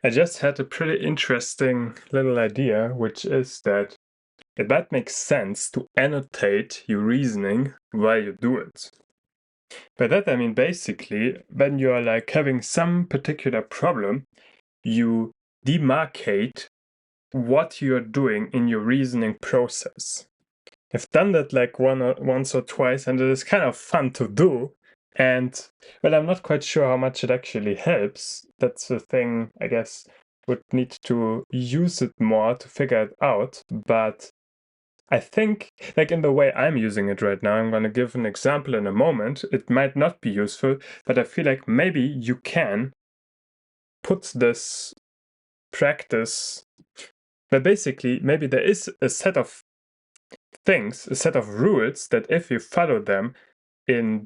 I just had a pretty interesting little idea, which is that it might make sense to annotate your reasoning while you do it. By that I mean basically when you're like having some particular problem, you demarcate what you're doing in your reasoning process. I've done that like once or twice, and it is kind of fun to do. And well, I'm not quite sure how much it actually helps. That's the thing, I guess, would need to use it more to figure it out. But I think, like in the way I'm using it right now, I'm going to give an example in a moment. It might not be useful, but I feel like maybe you can put this practice. But basically, maybe there is a set of things, a set of rules that if you follow them in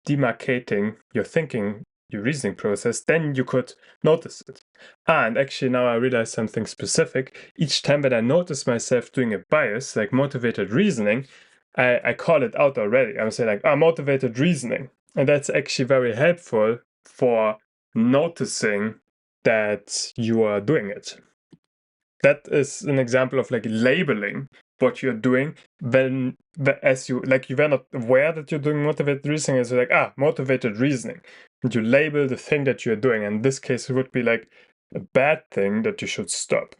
demarcating your thinking, your reasoning process, then you could notice it. And actually now I realize something specific. Each time that I notice myself doing a bias, like motivated reasoning, I call it out already. I'm saying like, motivated reasoning. And that's actually very helpful for noticing that you are doing it. That is an example of like labeling what you're doing when as you were not aware that you're doing motivated reasoning, as you're like, motivated reasoning. And you label the thing that you're doing. In this case, it would be like a bad thing that you should stop.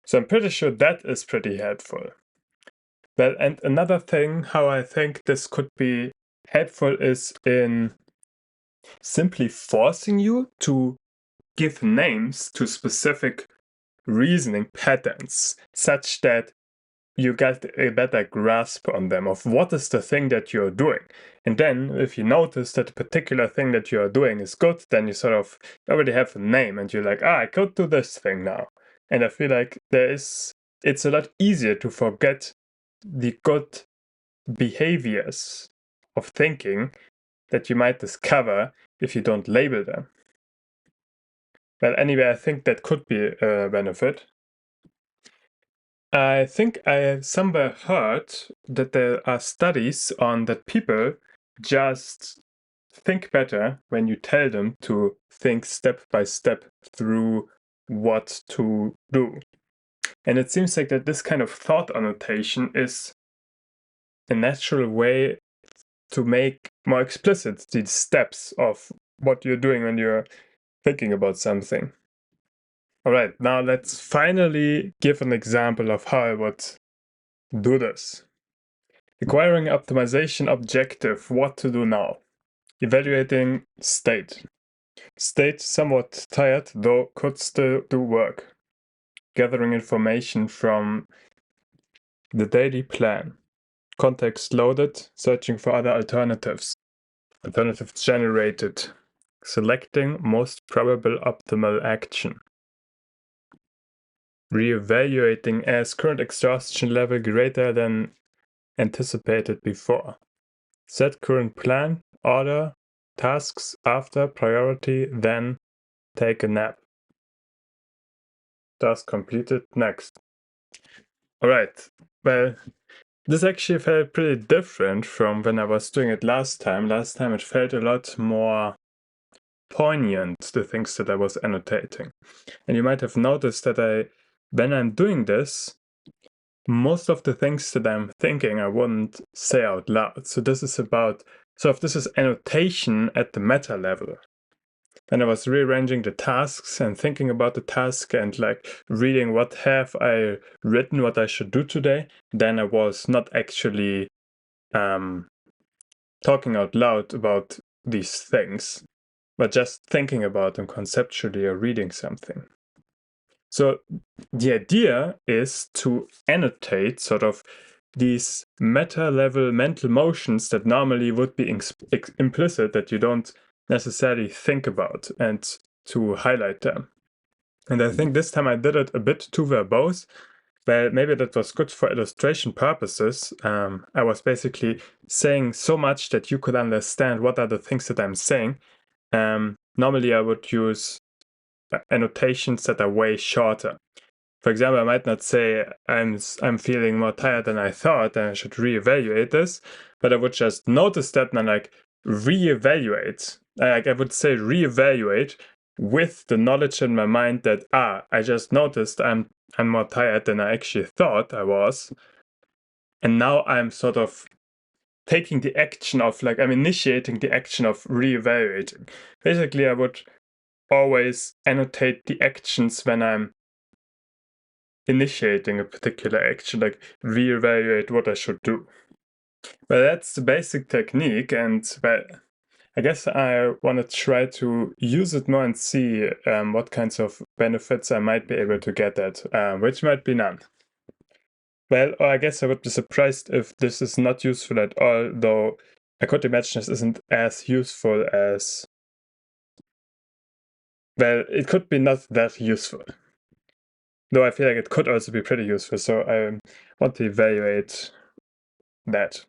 So I'm pretty sure that is pretty helpful. Well, and another thing how I think this could be helpful is in simply forcing you to give names to specific reasoning patterns such that you get a better grasp on them of what is the thing that you're doing. And then if you notice that a particular thing that you're doing is good, then you sort of already have a name and you're like, I could do this thing now. And I feel like it's a lot easier to forget the good behaviors of thinking that you might discover if you don't label them. Well, anyway, I think that could be a benefit. I think I somewhere heard that there are studies on that people just think better when you tell them to think step by step through what to do. And it seems like that this kind of thought annotation is a natural way to make more explicit the steps of what you're doing when you're thinking about something. All right, now let's finally give an example of how I would do this. Acquiring optimization objective, what to do now? Evaluating state. State somewhat tired, though could still do work. Gathering information from the daily plan. Context loaded, searching for other alternatives. Alternatives generated. Selecting most probable optimal action. Re-evaluating as current exhaustion level greater than anticipated before. Set current plan, order tasks after priority, then take a nap. Task completed, next. All right, well, this actually felt pretty different from when I was doing it last time. Last time it felt a lot more poignant, the things that I was annotating. And you might have noticed that when I'm doing this, most of the things that I'm thinking I wouldn't say out loud. So this is annotation at the meta level. When I was rearranging the tasks and thinking about the task and like reading what have I written, what I should do today, then I was not actually talking out loud about these things, but just thinking about them conceptually or reading something. So the idea is to annotate sort of these meta-level mental motions that normally would be implicit, that you don't necessarily think about, and to highlight them. And I think this time I did it a bit too verbose. Well, maybe that was good for illustration purposes. I was basically saying so much that you could understand what are the things that I'm saying. Normally I would use annotations that are way shorter. For example, I might not say I'm feeling more tired than I thought and I should reevaluate this, but I would just notice that and like reevaluate. Like I would say reevaluate with the knowledge in my mind that, I just noticed I'm more tired than I actually thought I was. And now I'm sort of taking the action of, like, I'm initiating the action of reevaluating. Basically, I would always annotate the actions when I'm initiating a particular action, like reevaluate what I should do. But that's the basic technique, and I guess I want to try to use it more and see what kinds of benefits I might be able to get at, which might be none. Well, I guess I would be surprised if this is not useful at all, though I could imagine this isn't as useful as... Well, it could be not that useful. Though I feel like it could also be pretty useful, so I want to evaluate that.